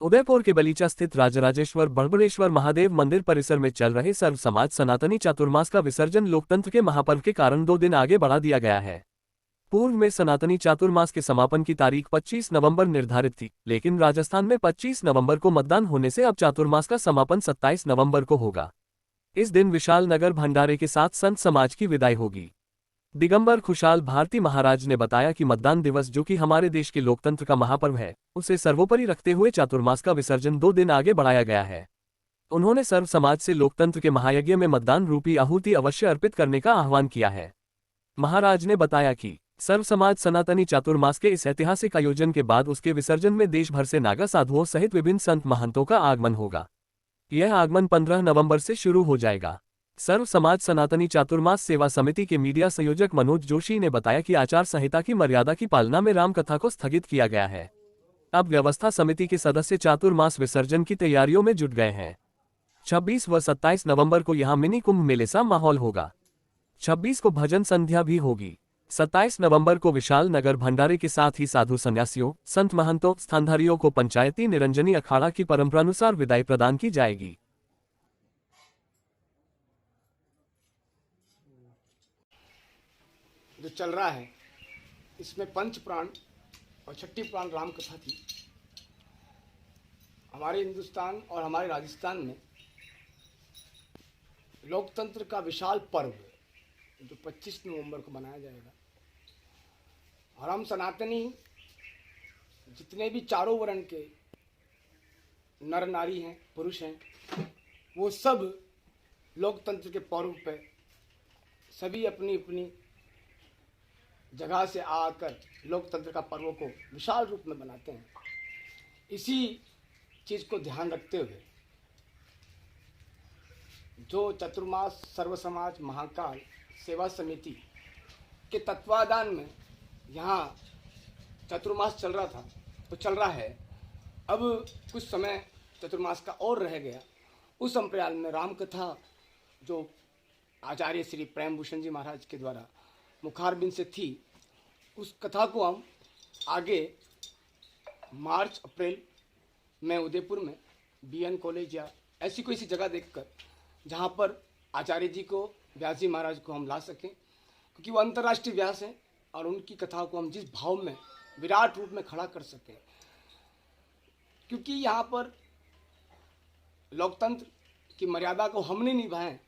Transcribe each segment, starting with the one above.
उदयपुर के बलीचा स्थित राजराजेश्वर बड़बड़ेश्वर महादेव मंदिर परिसर में चल रहे सर्व समाज सनातनी चातुर्मास का विसर्जन लोकतंत्र के महापर्व के कारण 2 दिन आगे बढ़ा दिया गया है। पूर्व में सनातनी चातुर्मास के समापन की तारीख 25 नवंबर निर्धारित थी, लेकिन राजस्थान में 25 नवंबर को मतदान होने से अब चातुर्मास का समापन 27 नवंबर को होगा। इस दिन विशाल नगर भंडारे के साथ संत समाज की विदाई होगी। दिगंबर खुशाल भारती महाराज ने बताया कि मतदान दिवस, जो कि हमारे देश के लोकतंत्र का महापर्व है, उसे सर्वोपरि रखते हुए चातुर्मास का विसर्जन 2 दिन आगे बढ़ाया गया है। उन्होंने सर्व समाज से लोकतंत्र के महायज्ञ में मतदान रूपी आहुति अवश्य अर्पित करने का आह्वान किया है। महाराज ने बताया कि सर्व समाज सनातनी चातुर्मास के इस ऐतिहासिक आयोजन के बाद उसके विसर्जन में देश भर से नागा साधुओं सहित विभिन्न संत महंतों का आगमन होगा। यह आगमन 15 नवंबर से शुरू हो जाएगा। सर्व समाज सनातनी चातुर्मास सेवा समिति के मीडिया संयोजक मनोज जोशी ने बताया कि आचार संहिता की मर्यादा की पालना में रामकथा को स्थगित किया गया है। अब व्यवस्था समिति के सदस्य चातुर्मास विसर्जन की तैयारियों में जुट गए हैं। 26 व 27 नवंबर को यहां मिनी कुंभ मेले सा माहौल होगा। 26 को भजन संध्या भी होगी। 27 नवंबर को विशाल नगर भंडारे के साथ ही साधु संन्यासियों, संत महंतों, स्थानधारियों को पंचायती निरंजनी अखाड़ा की परंपरानुसार विदाई प्रदान की जाएगी। जो चल रहा है, इसमें पंच प्राण और छठी प्राण राम कथा थी। हमारे हिंदुस्तान और हमारे राजस्थान में लोकतंत्र का विशाल पर्व जो 25 नवंबर को मनाया जाएगा, और हम सनातनी जितने भी चारों वर्ण के नर नारी हैं, पुरुष हैं, वो सब लोकतंत्र के पर्व पे सभी अपनी अपनी जगह से आकर लोकतंत्र का पर्व को विशाल रूप में मनाते हैं। इसी चीज़ को ध्यान रखते हुए जो चतुर्मास सर्व समाज महाकाल सेवा समिति के तत्वाधान में यहाँ चतुर्मास चल रहा था, तो चल रहा है। अब कुछ समय चतुर्मास का और रह गया। उस संप्रदाय में रामकथा जो आचार्य श्री प्रेम भूषण जी महाराज के द्वारा मुखारबिंद से थी, उस कथा को हम आगे मार्च अप्रैल में उदयपुर में बीएन कॉलेज या ऐसी कोई सी जगह देखकर जहाँ पर आचार्य जी को, व्यास जी महाराज को हम ला सकें, क्योंकि वो अंतर्राष्ट्रीय व्यास हैं, और उनकी कथा को हम जिस भाव में विराट रूप में खड़ा कर सकें। क्योंकि यहाँ पर लोकतंत्र की मर्यादा को हम नहीं निभाएं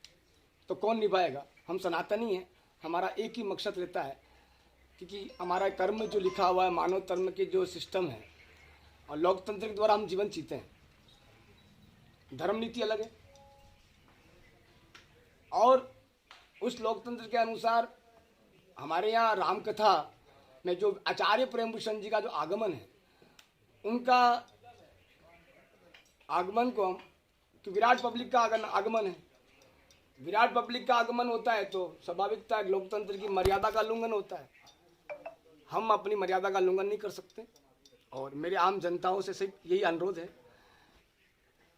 तो कौन निभाएगा। हम सनातनी हैं, हमारा एक ही मकसद रहता है, क्योंकि हमारा कर्म जो लिखा हुआ है, मानव धर्म के जो सिस्टम है, और लोकतंत्र के द्वारा हम जीवन जीते हैं। धर्म नीति अलग है, और उस लोकतंत्र के अनुसार हमारे यहाँ रामकथा में जो आचार्य प्रेमभूषण जी का जो आगमन है, उनका आगमन को हम, कि विराट पब्लिक का आगमन है, विराट पब्लिक का आगमन होता है तो स्वाभाविकता लोकतंत्र की मर्यादा का उल्लंघन होता है। हम अपनी मर्यादा का उल्लंघन नहीं कर सकते, और मेरे आम जनताओं से सिर्फ यही अनुरोध है,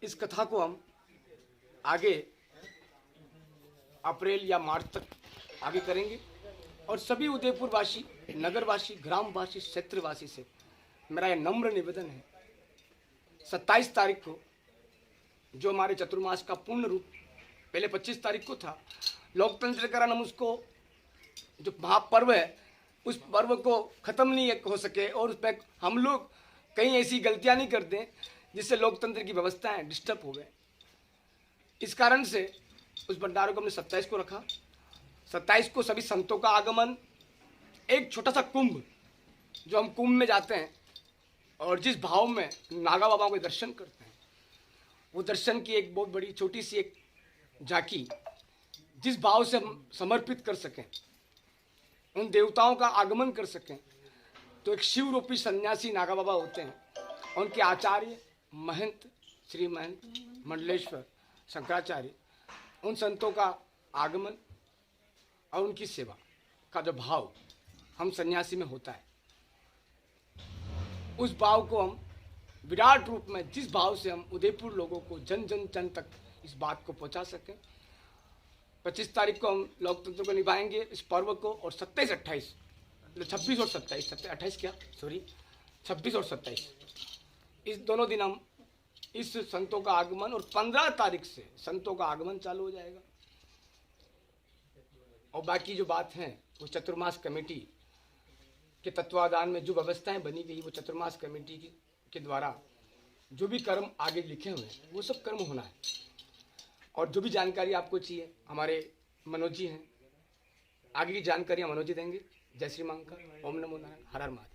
इस कथा को हम आगे अप्रैल या मार्च तक आगे करेंगे। और सभी उदयपुरवासी, नगरवासी, ग्रामवासी, क्षेत्रवासी से मेरा यह नम्र निवेदन है, 27 तारीख को जो हमारे चतुर्मास का पूर्ण रूप, पहले 25 तारीख को था, लोकतंत्र के कारण हम उसको जो महापर्व है, उस पर्व को ख़त्म नहीं हो सके, और उस पर हम लोग कहीं ऐसी गलतियां नहीं कर दें जिससे लोकतंत्र की व्यवस्थाएं डिस्टर्ब हो गए। इस कारण से उस भंडारे को हमने 27 को रखा। 27 को सभी संतों का आगमन, एक छोटा सा कुंभ, जो हम कुंभ में जाते हैं और जिस भाव में नागा बाबा के दर्शन करते हैं, वो दर्शन की एक बहुत बड़ी छोटी सी एक झांकी, जिस भाव से हम समर्पित कर सकें, उन देवताओं का आगमन कर सकें। तो एक शिव रूपी सन्यासी नागा बाबा होते हैं, उनके आचार्य महंत श्री महंत मंडलेश्वर शंकराचार्य, उन संतों का आगमन और उनकी सेवा का जो भाव हम सन्यासी में होता है, उस भाव को हम विराट रूप में, जिस भाव से हम उदयपुर लोगों को जन जन जन तक इस बात को पहुंचा सकें। 25 तारीख को हम लोकतंत्र को निभाएंगे इस पर्व को, और 27-28, 26 और 27, 28 क्या, सॉरी, 26 और 27, इस दोनों दिन हम इस संतों का आगमन, और 15 तारीख से संतों का आगमन चालू हो जाएगा। और बाकी जो बात है वो चतुर्मास कमेटी के तत्वाधान में जो व्यवस्थाएं बनी गई, वो चतुर्मास कमेटी के द्वारा जो भी कर्म आगे लिखे हुए हैं वो सब कर्म होना है। और जो भी जानकारी आपको चाहिए, हमारे मनोज जी हैं, आगे की जानकारी मनोज जी देंगे। जय श्री मां का। ओम नमो नारायण। हर हर महादेव।